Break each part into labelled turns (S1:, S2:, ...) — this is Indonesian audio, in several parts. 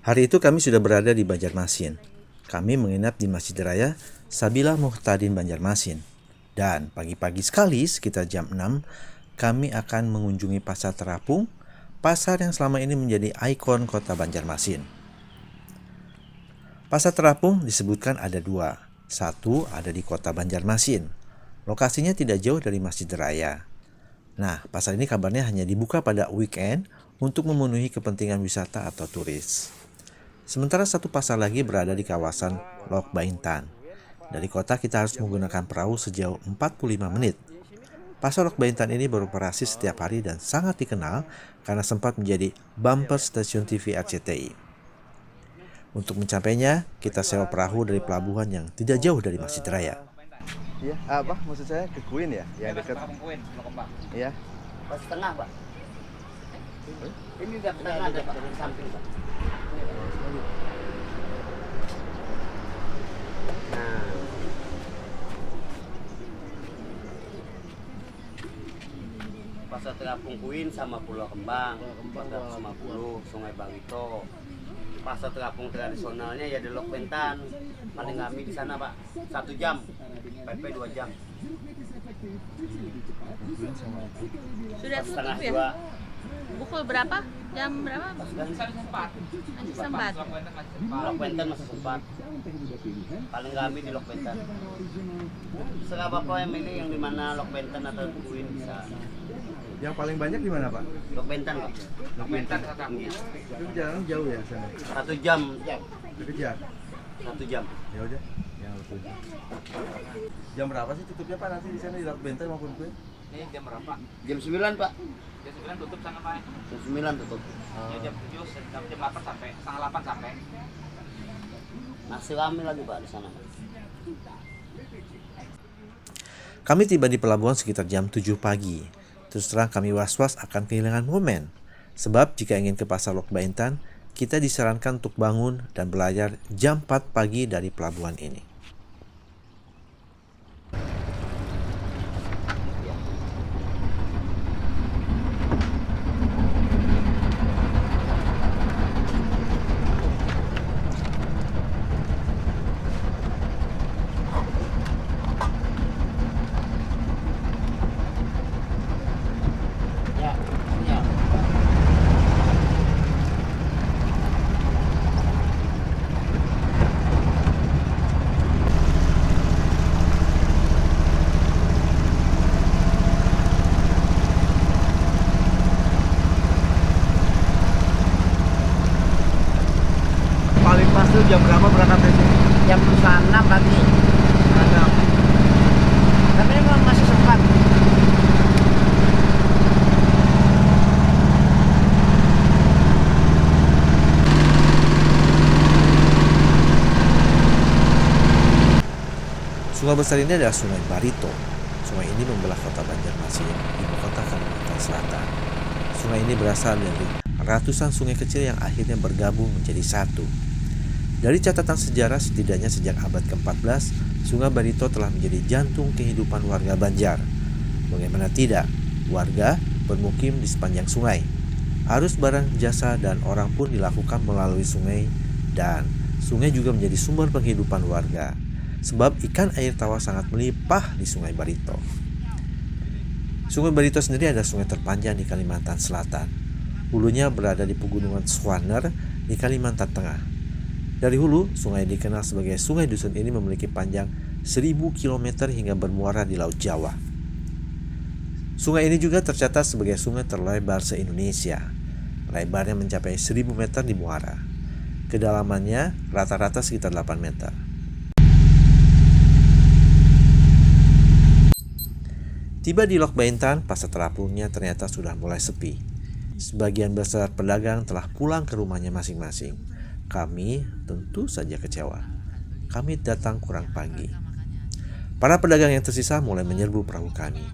S1: Hari itu kami sudah berada di Banjarmasin. Kami menginap di Masjid Raya Sabilah Muhtadin Banjarmasin. Dan pagi-pagi sekali sekitar jam 6, kami akan mengunjungi Pasar Terapung, pasar yang selama ini menjadi ikon kota Banjarmasin. Pasar Terapung disebutkan ada dua. Satu ada di kota Banjarmasin. Lokasinya tidak jauh dari Masjid Raya. Nah, pasar ini kabarnya hanya dibuka pada weekend untuk memenuhi kepentingan wisata atau turis. Sementara satu pasar lagi berada di kawasan Lok Baintan. Dari kota kita harus menggunakan perahu sejauh 45 menit. Pasar Lok Baintan ini beroperasi setiap hari dan sangat dikenal karena sempat menjadi bumper stasiun TV RCTI. Untuk mencapainya, kita sewa perahu dari pelabuhan yang tidak jauh dari Masjid Raya.
S2: Iya, apa maksud saya ke Kuin ya? Yang dekat
S3: Kuin, Lokembang.
S2: Iya.
S3: Pas tengah, Pak. Ini udah tengah ada, Pak, di samping, Pak. Nah. Pasar Terapung Kuin sama Pulau Kembang, 450, Sungai Barito. Pasar terapung tradisionalnya ya di Lok Baintan. Paling kami di sana, Pak, 1 jam. PP 2 jam.
S4: Sudah tutup
S3: Setengah
S4: ya?
S3: 2.
S4: Pukul berapa? Jam berapa?
S3: Masih sempat.
S4: Masih sempat.
S3: Lok Baintan masih sempat. Paling kami di Lok Baintan. Serah Bapak yang milih yang di mana Lok Baintan atau Kuin bisa.
S2: Yang paling banyak di mana, Pak?
S3: Lok Baintan, Pak.
S2: Lok Baintan.
S3: Iya.
S2: Itu jalan jauh ya sana.
S3: 1 jam.
S2: Dekat.
S3: 1 jam.
S2: Ya udah. Ya betul. Jam berapa sih tutupnya, Pak, nanti di sana di Lok Baintan maupun Kuin?
S5: Ini jam berapa?
S3: Jam 9, Pak.
S5: Jam 9 tutup sana Pak.
S3: Jam 9 tutup.
S5: Ya, jam 7, jam 8 sampai setengah 8 sampai.
S3: Masih ramai lagi, Pak, di sana.
S1: Kami tiba di pelabuhan sekitar jam 7 pagi. Terus terang kami was-was akan kehilangan momen. Sebab jika ingin ke pasar Lok Baintan, kita disarankan untuk bangun dan berlayar jam 4 pagi dari pelabuhan ini.
S3: Ya, ya.
S2: Paling pas tuh jam berapa berangkat dari sini?
S3: Jam 6 pagi.
S2: Ada.
S3: Tapi ini memang masih sempat.
S1: Sungai besar ini adalah Sungai Barito. Sungai ini membelah kota Banjarmasin, ibu kota Kalimantan Selatan. Sungai ini berasal dari ratusan sungai kecil yang akhirnya bergabung menjadi satu. Dari catatan sejarah, setidaknya sejak abad ke-14, Sungai Barito telah menjadi jantung kehidupan warga Banjar. Bagaimana tidak, warga bermukim di sepanjang sungai. Arus barang, jasa, dan orang pun dilakukan melalui sungai, dan sungai juga menjadi sumber penghidupan warga. Sebab ikan air tawar sangat melimpah di Sungai Barito. Sungai Barito sendiri adalah sungai terpanjang di Kalimantan Selatan. Hulunya berada di pegunungan Swaner di Kalimantan Tengah. Dari hulu, sungai dikenal sebagai Sungai Dusun ini memiliki panjang 1000 km hingga bermuara di Laut Jawa. Sungai ini juga tercatat sebagai sungai terlebar se-Indonesia. Lebarnya mencapai 1000 meter di muara. Kedalamannya rata-rata sekitar 8 meter. Tiba di Lok Baintan, pasar terapungnya ternyata sudah mulai sepi. Sebagian besar pedagang telah pulang ke rumahnya masing-masing. Kami tentu saja kecewa. Kami datang kurang pagi. Para pedagang yang tersisa mulai menyerbu perahu kami.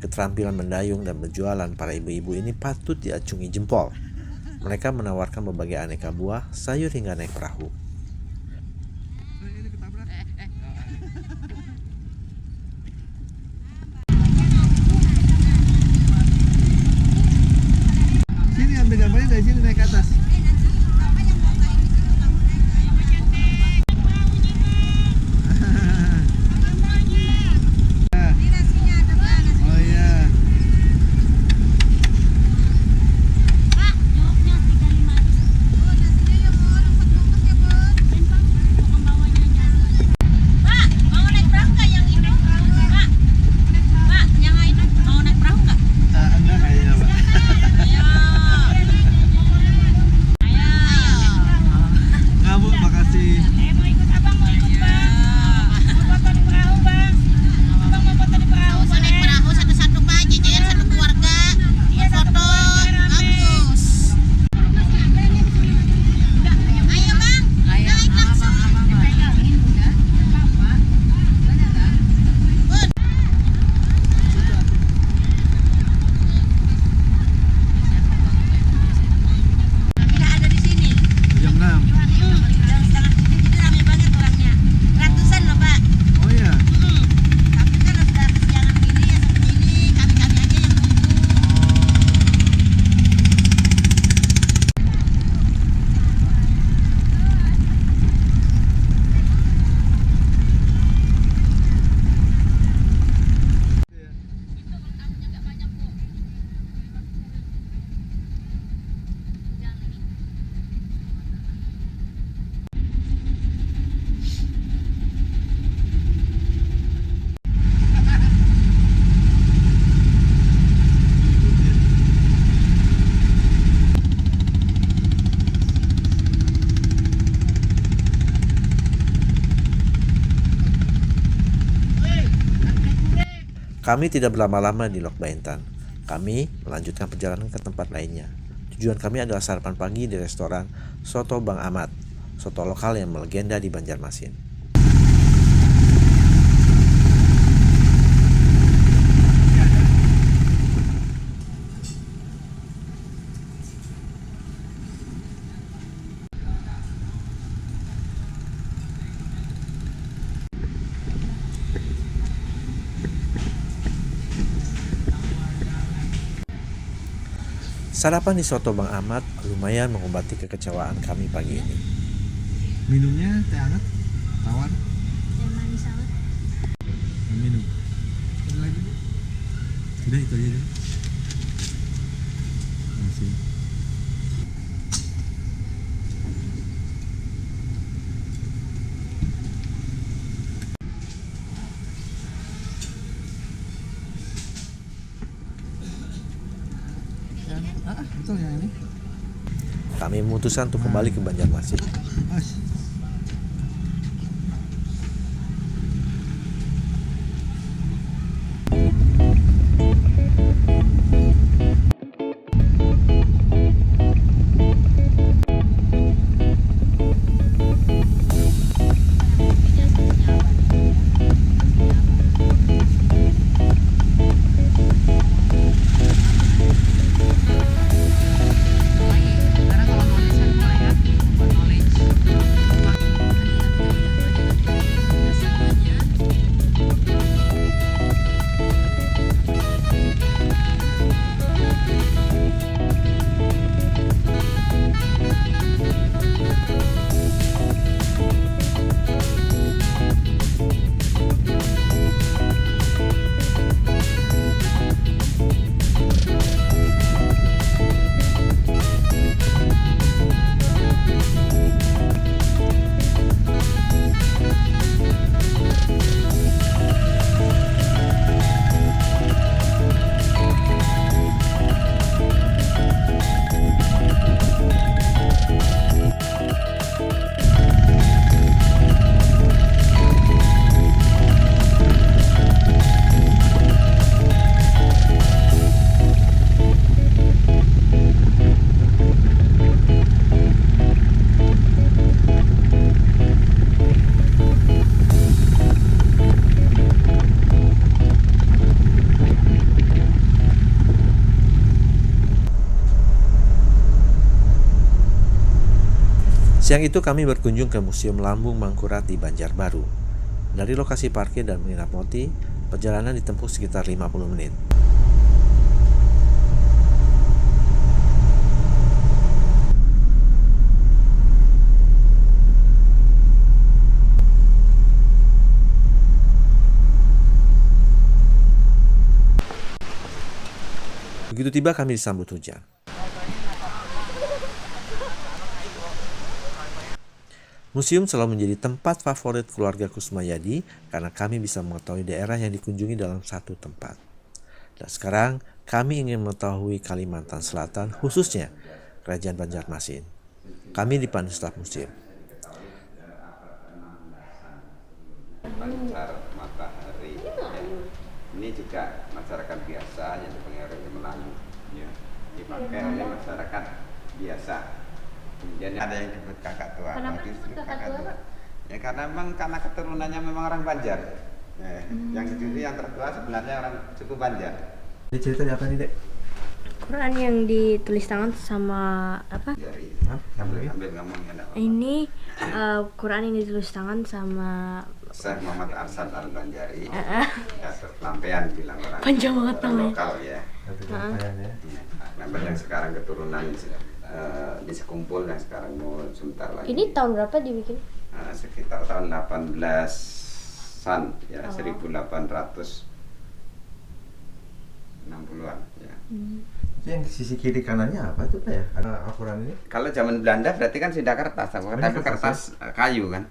S1: Keterampilan mendayung dan berjualan para ibu-ibu ini patut diacungi jempol. Mereka menawarkan berbagai aneka buah, sayur hingga naik perahu.
S2: Sini ambil gambarnya dari sini naik ke atas.
S1: Kami tidak berlama-lama di Lok Baintan. Kami melanjutkan perjalanan ke tempat lainnya. Tujuan kami adalah sarapan pagi di restoran Soto Bang Ahmad, soto lokal yang melegenda di Banjarmasin. Sarapan di Soto Bang Ahmad lumayan mengobati kekecewaan kami pagi ini.
S2: Minumnya teh hangat, tawar,
S4: Yang manis banget.
S2: minum. Ada lagi? Udah itu aja deh. Masih. Betul yang ini.
S1: Kami memutuskan untuk kembali ke Banjarmasin.
S2: Mas.
S1: Siang itu kami berkunjung ke Museum Lambung Mangkurat di Banjarbaru. Dari lokasi parkir dan menginap Moti, perjalanan ditempuh sekitar 50 menit. Begitu tiba kami disambut hujan. Museum selalu menjadi tempat favorit keluarga Kusmayadi karena kami bisa mengetahui daerah yang dikunjungi dalam satu tempat. Dan sekarang kami ingin mengetahui Kalimantan Selatan, khususnya Kerajaan Banjarmasin. Kami dipandu staf museum.
S6: Pancar matahari ya. Ini juga masyarakat biasa yang dipengaruhi Melayu ya. Dipakai oleh masyarakat biasa. Kemudian ada yang disebut kakak tua.
S4: Kenapa
S6: Justru
S4: disebut kakak tua, Pak?
S6: Ya karena memang karena keturunannya memang orang Banjar. Yang justru yang tertua sebenarnya orang suku Banjar.
S2: Ini ceritanya apa nih, Dek?
S7: Quran yang ditulis tangan sama apa?
S6: Dari sambil ngomong ya.
S7: Ini Quran yang ditulis tangan sama
S6: Syekh Muhammad Arsad Al-Banjari. Ya, lampean bilang orang.
S7: Panjang banget
S6: orang
S7: namanya.
S6: lokal ya. Nah, yang sekarang keturunan di sekumpul yang sekarang mau sebentar lagi.
S7: Ini tahun berapa dibikin?
S6: Sekitar tahun 18-an ya, 1860-an ya.
S2: Yang sisi kiri kanannya apa tuh, Pak ya? Ada Al-Quran ini?
S6: Kalau zaman Belanda berarti kan sudah kertas,
S2: ini
S6: tapi
S2: kertas
S6: kertas kayu kan.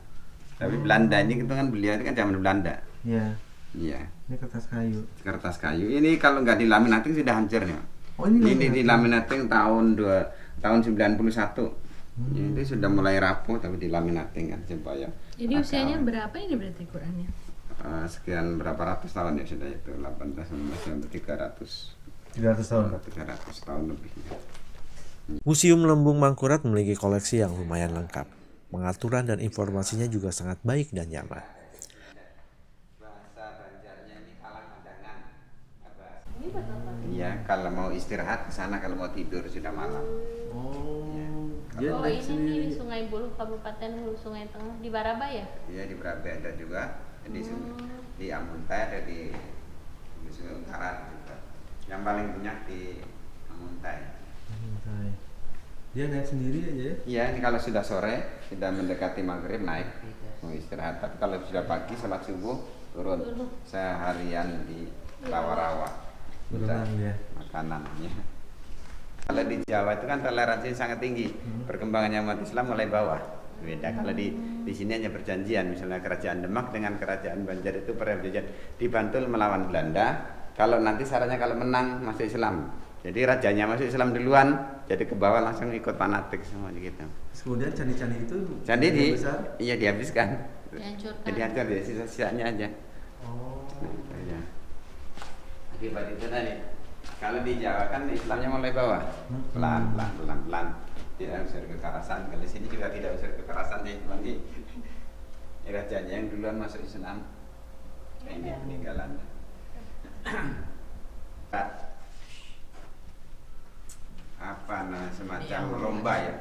S6: Tapi Belanda ini itu kan beliau itu kan zaman Belanda.
S2: Iya.
S6: Iya,
S2: Ini kertas kayu.
S6: kertas kayu. Ini kalau nggak dilaminating sudah hancur ya.
S2: Oh, ini
S6: dilaminating tahun 91. Ini sudah mulai rapuh tapi dilaminating kan supaya
S4: Jadi usianya berapa ini berarti Qurannya?
S6: sekian berapa ratus tahun ya sudah itu 18 sampai 300
S2: tahun.
S6: 300 tahun lebih.
S1: Museum Lembung Mangkurat memiliki koleksi yang lumayan lengkap. Pengaturan dan informasinya juga sangat baik dan nyaman.
S6: Bahasa Banjarnya ini kalang-kadangan. Iya, kalau mau istirahat ke sana, kalau mau tidur sudah malam.
S2: Dia
S4: Oh
S2: dari
S4: ini
S2: sini.
S4: nih di Sungai Buluh, Kabupaten Hulu Sungai Tengah, di Baraba ya?
S6: Iya, di Brabe ada juga, di Amuntai ada di Sungai Utara juga. Yang paling banyak di Amuntai.
S2: Dia naik sendiri aja ya?
S6: Iya, ini kalau sudah sore, sudah mendekati maghrib naik mau istirahat. Tapi kalau sudah pagi salat subuh turun seharian di rawa-rawa.
S2: Berenang ya.
S6: Makanannya. Kalau di Jawa itu kan toleransi sangat tinggi. Perkembangannya umat Islam mulai bawah. Beda kalau di sini hanya perjanjian, misalnya kerajaan Demak dengan kerajaan Banjar itu perjanjian di Bantul melawan Belanda. Kalau nanti syaratnya kalau menang masuk Islam. Jadi rajanya masuk Islam duluan, jadi ke bawah langsung ikut fanatik semua gitu.
S2: Terus kemudian candi-candi itu
S6: Candi
S2: besar.
S6: iya dihabiskan.
S4: Dihancurkan.
S6: Jadi hancur ya sisa-sisanya aja.
S2: Oh.
S6: Ya. Akibat itu tadi. Kalau di Jawa kan Islamnya mulai bawah, pelan. Tidak unsur kekerasan. Kalau di sini juga tidak unsur kekerasan sih, nanti rajanya yang duluan masuk Islam, ini peninggalan. Apa namanya semacam lomba ya?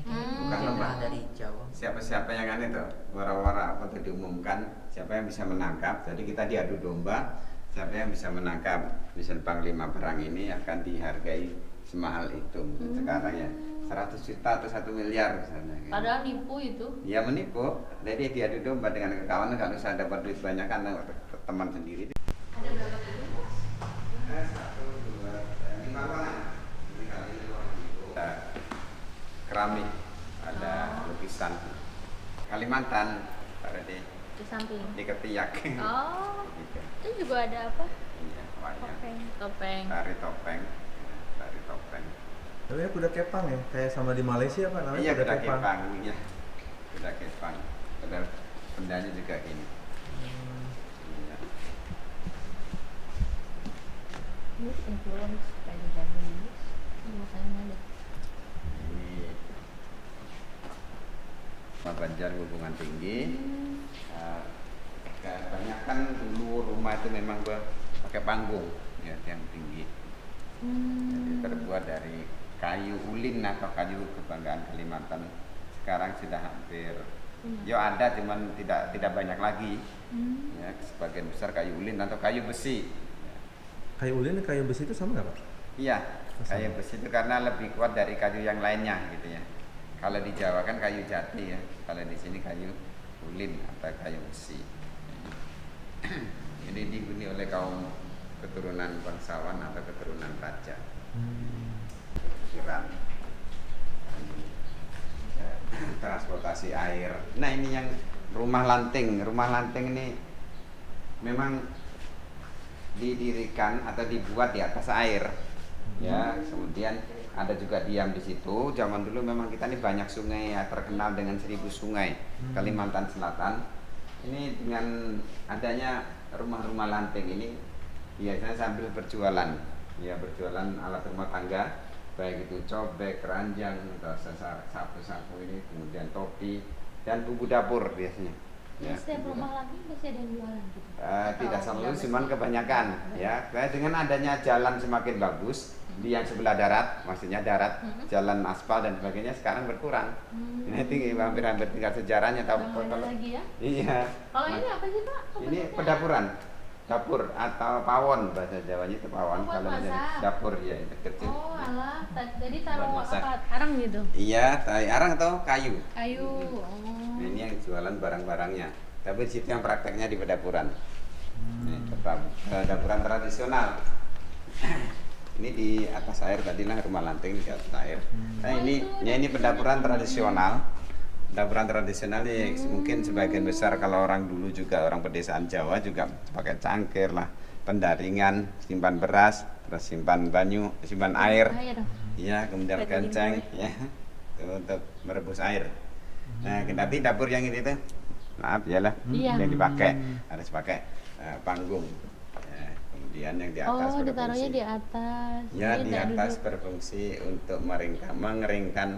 S6: Bukan lomba.
S8: Dari Jawa.
S6: Siapa-siapa yang kan itu wara-wara untuk diumumkan siapa yang bisa menangkap. Jadi kita diadu domba. Siapa yang bisa menangkap misal Panglima perang ini akan dihargai semahal itu. Sekarang ya 100 juta atau 1 miliar misalnya.
S4: Padahal nipu itu.
S6: Ya menipu. Jadi diadu domba dengan kawan kalau saya dapat duit banyak kan teman sendiri.
S4: Ada berapa dulu?
S6: 1, 2, 5 ruangan. Keramik, ada lukisan Kalimantan, Pak Rede,
S4: Di samping.
S6: di Ketiak.
S4: Oh,
S6: Gitu.
S4: itu juga ada apa?
S6: Iya, banyak.
S4: Topeng.
S6: Tari topeng.
S2: Tapi ya kuda kepang ya, kayak sama di Malaysia apa namanya?
S6: Iya, kuda kepang. Iya. Kuda kepang. Padahal bendanya juga ini. Iya.
S4: Ini influence kayak Japanese. Makanya ada.
S6: Ini rumah Banjar hubungan tinggi. Kebanyakan dulu rumah itu memang pakai panggung ya, yang tinggi. Jadi terbuat dari kayu ulin atau kayu kebanggaan Kalimantan. Sekarang sudah hampir, ya ada cuman tidak banyak lagi. Ya, sebagian besar kayu ulin atau kayu besi.
S2: Kayu ulin dan kayu besi itu sama nggak Pak?
S6: Iya, kayu besi itu karena lebih kuat dari kayu yang lainnya gitu ya. Kalau di Jawa kan kayu jati ya, kalau di sini kayu ulin atau kayu besi. Ini dihuni oleh kaum keturunan bangsawan atau keturunan raja. Kiran. Transportasi air. Nah ini yang rumah lanting. Rumah lanting ini memang didirikan atau dibuat di atas air. Ya, kemudian ada juga diam di situ. Zaman dulu memang kita ini banyak sungai ya, terkenal dengan 1000 sungai Kalimantan Selatan. Ini dengan adanya rumah-rumah lanting ini biasanya sambil berjualan, ya berjualan alat rumah tangga, baik itu cobek, keranjang, atau sapu-sapu ini, kemudian topi dan bumbu dapur biasanya. Ya,
S4: Setiap rumah lagi masih ada yang jualan gitu.
S6: tidak selalu, cuman kebanyakan ya. Dengan adanya jalan semakin bagus di yang sebelah darat, maksudnya darat, jalan aspal dan sebagainya sekarang berkurang. Ini hampir tinggal sejarahnya tahu.
S4: Nggak ada lagi ya.
S6: Iya.
S4: Kalau ini apa sih Pak?
S6: Ini pedapuran, dapur atau pawon bahasa Jawanya itu pawon.
S4: Oh, buat
S6: Kalau
S4: masak.
S6: jadi dapur ya itu kecil.
S4: Oh alah, jadi taruh
S6: Buat masak.
S4: apa? Arang gitu?
S6: Iya, tai arang atau kayu.
S4: Kayu.
S6: Nah, ini yang jualan barang-barangnya. Tapi di situ yang prakteknya di pedapuran. Ini tetap pedapuran tradisional. Ini di atas air tadilah rumah lanting di atas air. Nah ini pedapuran tradisional. Pedapuran tradisional ini mungkin sebagian besar kalau orang dulu juga orang pedesaan Jawa juga pakai cangkir lah, pendaringan, simpan beras, terus simpan banyu, simpan air. Iya, kemudian kenceng ya untuk merebus air. Nah, nanti dapur yang ini tuh maaf ya lah,
S4: Iya.
S6: yang dipakai harus pakai panggung. Ya, kemudian yang di atas
S4: Oh, ditaruhnya
S6: berfungsi.
S4: di atas.
S6: Ya,
S4: Jadi
S6: di
S4: nggak
S6: atas
S4: duduk.
S6: berfungsi untuk mengeringkan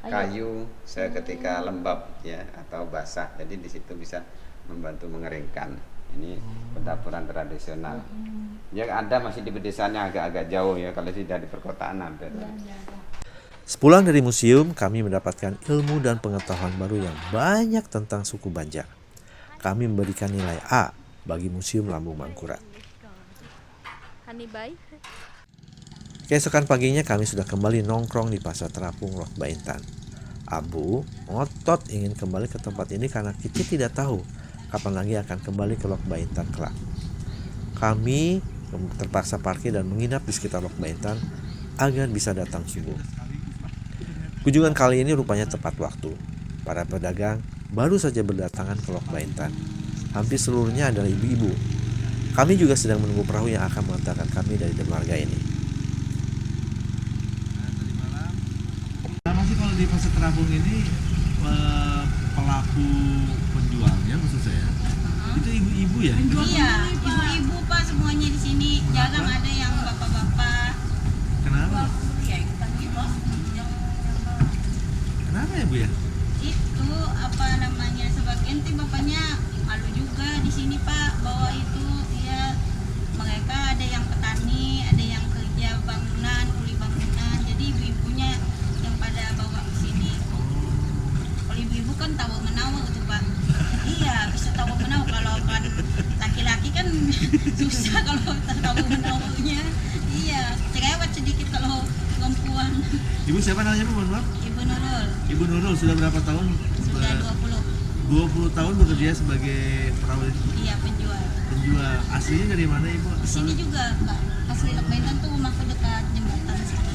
S6: kayu seketika lembab ya atau basah. Jadi di situ bisa membantu mengeringkan. Ini pendapuran tradisional. Ya ada masih di pedesaan agak-agak jauh ya, kalau tidak di perkotaan ada.
S1: Sepulang dari museum, kami mendapatkan ilmu dan pengetahuan baru yang banyak tentang suku Banjar. Kami memberikan nilai A bagi Museum Lambung Mangkurat.
S7: Hanibai.
S1: Keesokan paginya kami sudah kembali nongkrong di Pasar Terapung Lok Baintan. Abu ngotot ingin kembali ke tempat ini karena kita tidak tahu kapan lagi akan kembali ke Lok Baintan kelak. Kami terpaksa parkir dan menginap di sekitar Lok Baintan agar bisa datang subuh. Kunjungan kali ini rupanya tepat waktu. Para pedagang baru saja berdatangan ke Lok Baintan. Hampir seluruhnya adalah ibu-ibu. Kami juga sedang menunggu perahu yang akan mengantarkan kami dari dermaga ini.
S2: Masih kalau di Pasar Terapung ini pelaku penjualnya maksud saya itu ibu-ibu ya?
S8: Iya, ibu-ibu Pak semuanya di sini. Jarang ada yang bapak-bapak.
S2: Kenapa?
S8: Ya ikutan gitu.
S2: Kenapa ya Bu ya?
S8: Itu apa namanya, sebagian tuh bapaknya malu juga di sini Pak bawa itu. Ya mereka ada yang petani, ada yang kerja bangunan, kuli bangunan. Jadi ibu-ibunya yang pada bawa ke sini. Kalau ibu-ibu kan tahu menawar tuh Pak. Iya, bisa tahu menawar. Kalau kan laki-laki kan susah kalau tahu menawarnya. Iya, cerewet sedikit kalau perempuan.
S2: Ibu siapa namanya Bu? Mohon maaf.
S8: Ibu Nurul
S2: Ibu Nurul sudah berapa tahun?
S8: sudah 20.
S2: 20 tahun bekerja sebagai perahu
S8: Iya, penjual.
S2: penjual. Aslinya dari mana Ibu?
S8: Di sini juga Kak. Asli Lok Baintan tuh rumahku dekat jembatan sana.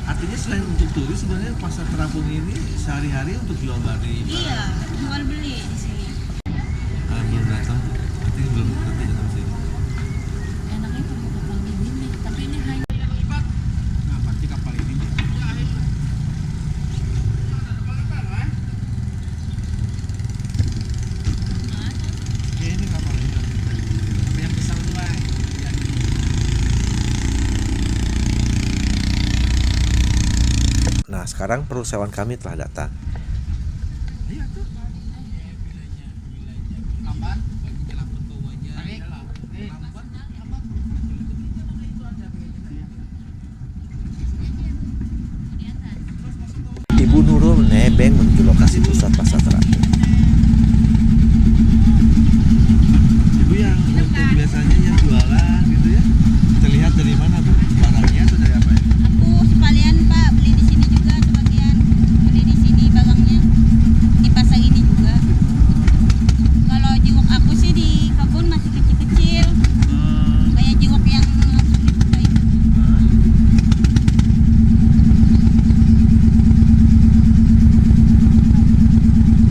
S2: Artinya selain untuk turis sebenarnya Pasar Terapung ini sehari-hari untuk jual beli.
S8: Iya, jual beli di sini.
S2: Belum datang. Nanti belum ngerti datang sini.
S4: Enaknya kalau kapal begini, tapi ini hanya
S2: Nah, pasti kapal ini. Ya, ini kapal ini. Yang besar dua.
S1: Nah, sekarang persewan kami telah datang.
S2: Iya tuh. Lambat, bagi jelang betul aja. Lambat.
S1: Ibu Nurul menebeng menuju lokasi pusat Pasar Terapung.
S2: Ibu yang untuk biasanya yang jualan gitu ya. Terlihat dari mana Bu? Barangnya atau dari apa ya?
S8: Aku sekalian Pak beli di sini juga sebagian. Beli di sini barangnya. Di pasar ini juga. Kalau jeruk aku sih di kebun masih kecil-kecil. Kayak jeruk yang langsung dibuka itu.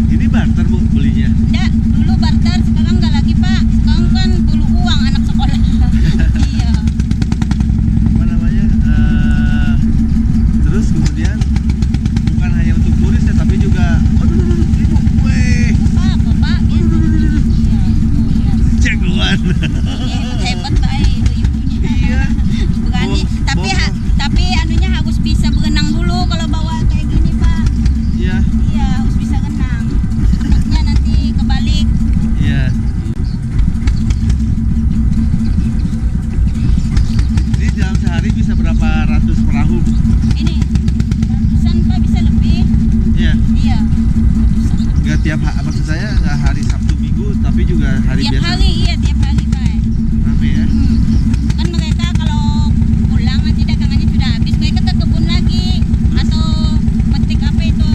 S2: Ini barter Bu belinya.
S8: Enggak, dulu barter, sekarang enggak lagi Pak. Sekarang kan perlu uang anak sekolah. Iya.
S2: Apa namanya? Terus kemudian bukan hanya untuk turis ya, tapi juga aduh, Ibu, weh,
S8: Pak, gitu. Iya, tuh lihat.
S2: jagoan.
S8: Hebat Pak ibu-ibunya.
S2: Iya.
S8: Berani, tapi anunya harus bisa berenang dulu kalau bawa kayak gini Pak.
S2: Iya,
S8: Iya, harus bisa renang. Takutnya nanti kebalik.
S2: iya. Ini dalam sehari bisa berapa ratus perahu?
S8: Ini ratusan Pak, bisa lebih.
S2: Iya.
S8: Iya, ratusan.
S2: Nggak tiap maksud saya nggak hari Sabtu Minggu, tapi juga hari
S8: Tiap
S2: biasa.
S8: hari, iya tiap hari Pak.
S2: Rame ya.
S8: Kan mereka kalau pulang nanti dagangannya sudah habis, mereka ke kebun lagi atau metik apa itu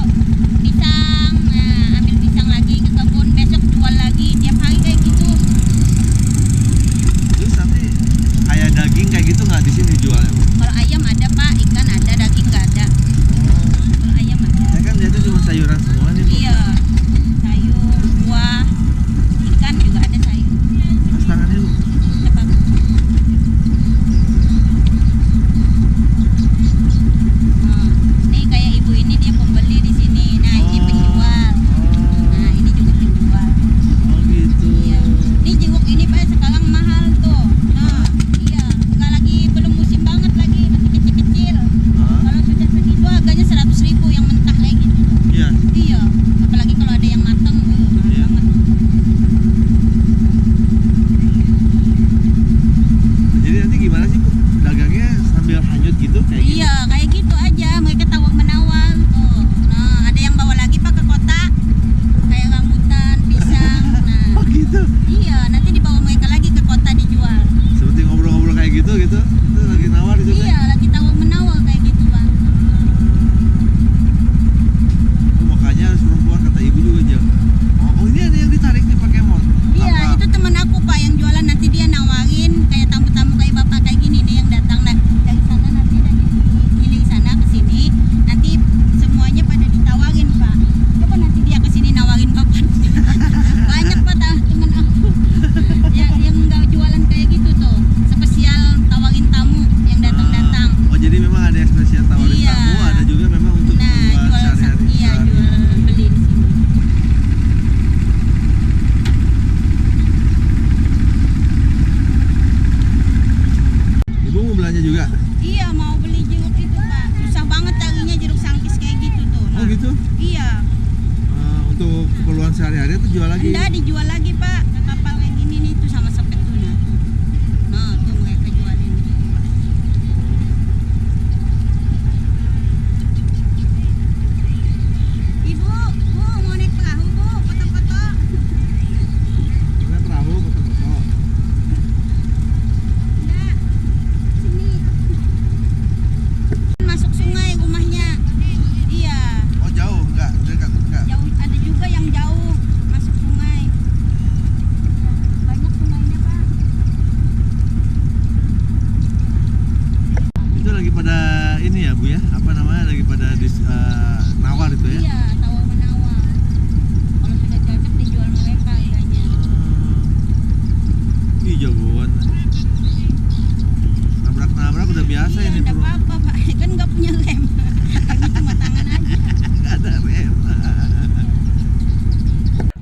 S8: pisang, nah, ambil pisang lagi ke kebun, besok jual lagi, tiap hari kayak gitu.
S2: Terus nanti kayak daging kayak gitu nggak di sini jualnya Bu?
S8: Kalau ayam ada Pak, ikan ada, daging nggak ada. Kalau ayam ada.
S2: Saya kan lihatnya cuma sayuran semua nih Bu.
S8: Iya, sayur, buah, ikan juga ada sayur.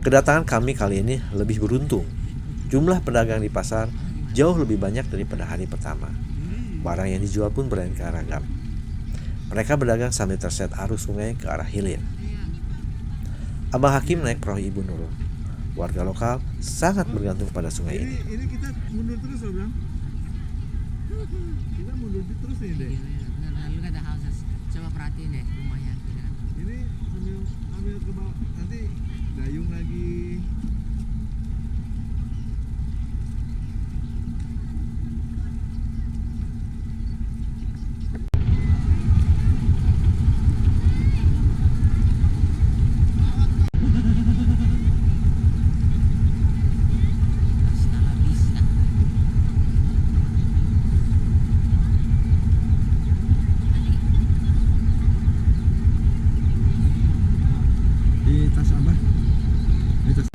S1: Kedatangan kami kali ini lebih beruntung. Jumlah pedagang di pasar jauh lebih banyak daripada hari pertama. Barang yang dijual pun beraneka ragam. Mereka berdagang sambil terseret arus sungai ke arah hilir. Abang Hakim naik perahu Ibu Nurul. Warga lokal sangat bergantung pada sungai ini.
S2: Ini kita mundur terus loh, Bang. Kita mundur terus nih, Dek.
S4: Lalu kata houses, coba perhatiin deh rumahnya.
S2: Ini ambil ke bawah, nanti dayung lagi. Di tas apa? Di tas.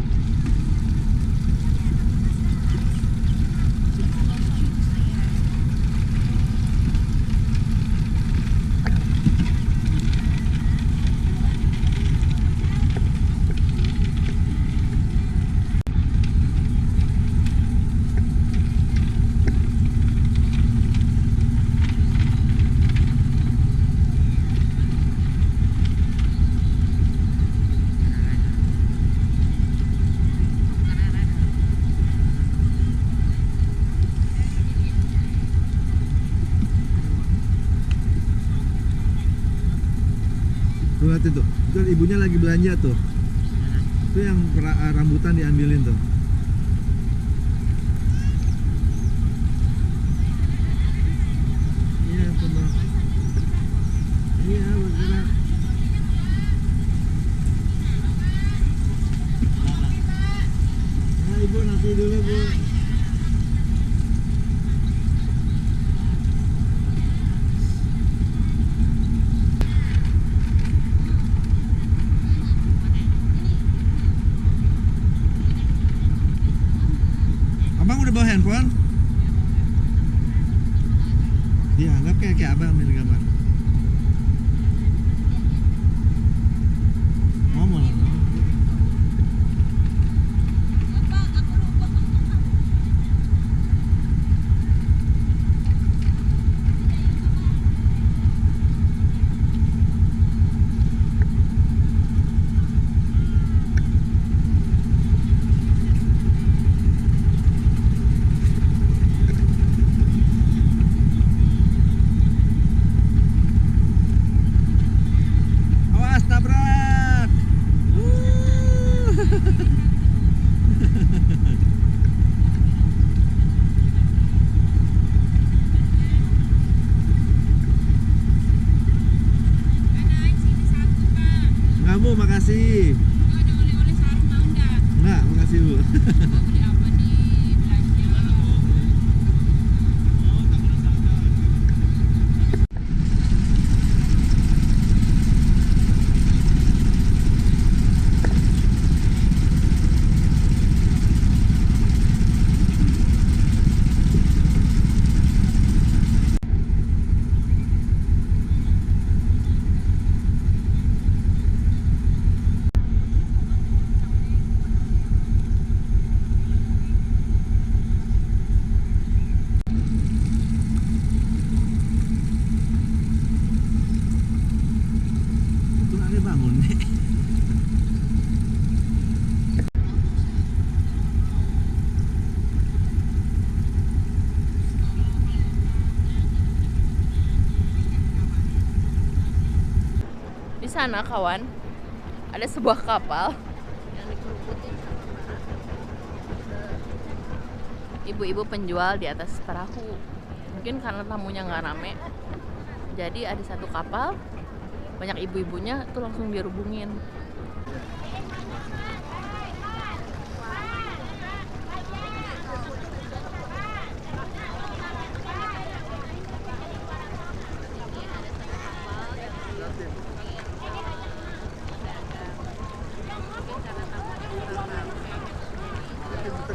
S2: Tuh lihat itu kan ibunya lagi belanja tuh. Itu yang rambutan diambilin tuh. Iya benar. Iya benar. Nah, ibu nanti dulu, Bu. Abang udah bawa handphone? Dianggap kayak abang ambil gambar. Oh malah. Awas tabrak. Enggak, Bu, makasih. Enggak, makasih, Bu. Itu ada bangun nih.
S9: Di sana kawan, ada sebuah kapal yang dikerubutin sama ibu-ibu penjual di atas perahu. Mungkin karena tamunya nggak rame, jadi ada satu kapal, banyak ibu-ibunya tuh langsung dirubungin.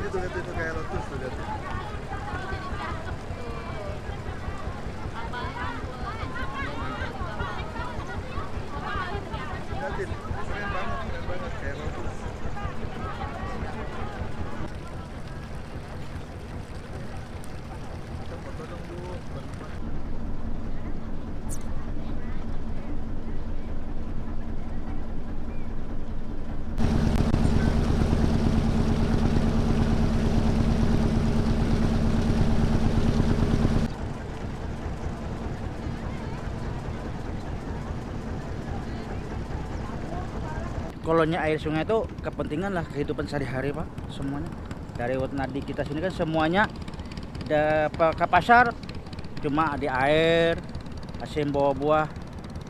S2: Itu kayak lotus tuh lihat. Lihatin, keren banget kayak lotus.
S10: Kolonnya air sungai itu kepentingan lah kehidupan sehari-hari Pak, semuanya. Dari nadi kita sini kan semuanya ke pasar cuma di air, hasil buah-buah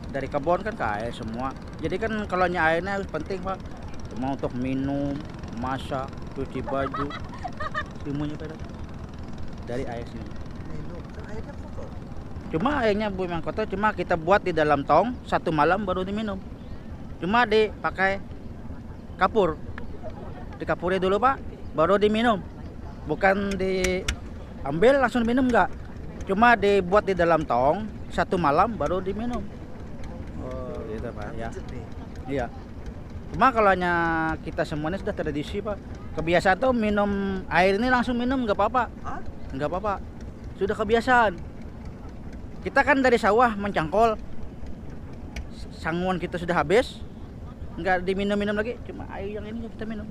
S10: dari kebun kan ke air semua. Jadi kan kolonnya airnya penting Pak, cuma untuk minum, masak, cuci baju, semuanya pada dari air sini.
S2: Minum kan airnya kotor.
S10: Cuma airnya memang kotor, cuma kita buat di dalam tong 1 malam baru diminum. Cuma dipakai kapur, dikapuri dulu Pak, baru diminum. Bukan diambil langsung minum enggak. Cuma dibuat di dalam tong 1 malam baru diminum. Oh gitu Pak ya. Iya. Cuma kalau kita semuanya sudah tradisi Pak. Kebiasaan tuh minum air ini langsung minum nggak apa-apa. Nggak apa-apa. Sudah kebiasaan. Kita kan dari sawah mencangkol. Sanguan kita sudah habis. Nggak diminum-minum lagi, cuma air yang ini yang kita minum.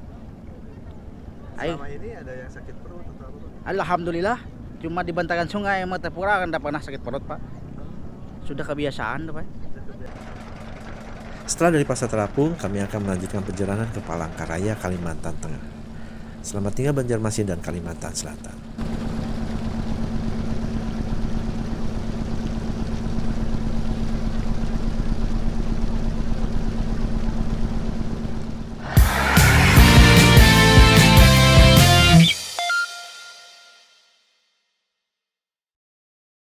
S10: Air.
S2: Selama ini ada yang sakit perut atau apa?
S10: Alhamdulillah, cuma di bantaran sungai Matepura kan tidak pernah sakit perut Pak. Sudah kebiasaan Pak.
S1: Setelah dari Pasar Terapung, kami akan melanjutkan perjalanan ke Palangkaraya, Kalimantan Tengah. Selamat tinggal Banjarmasin dan Kalimantan Selatan.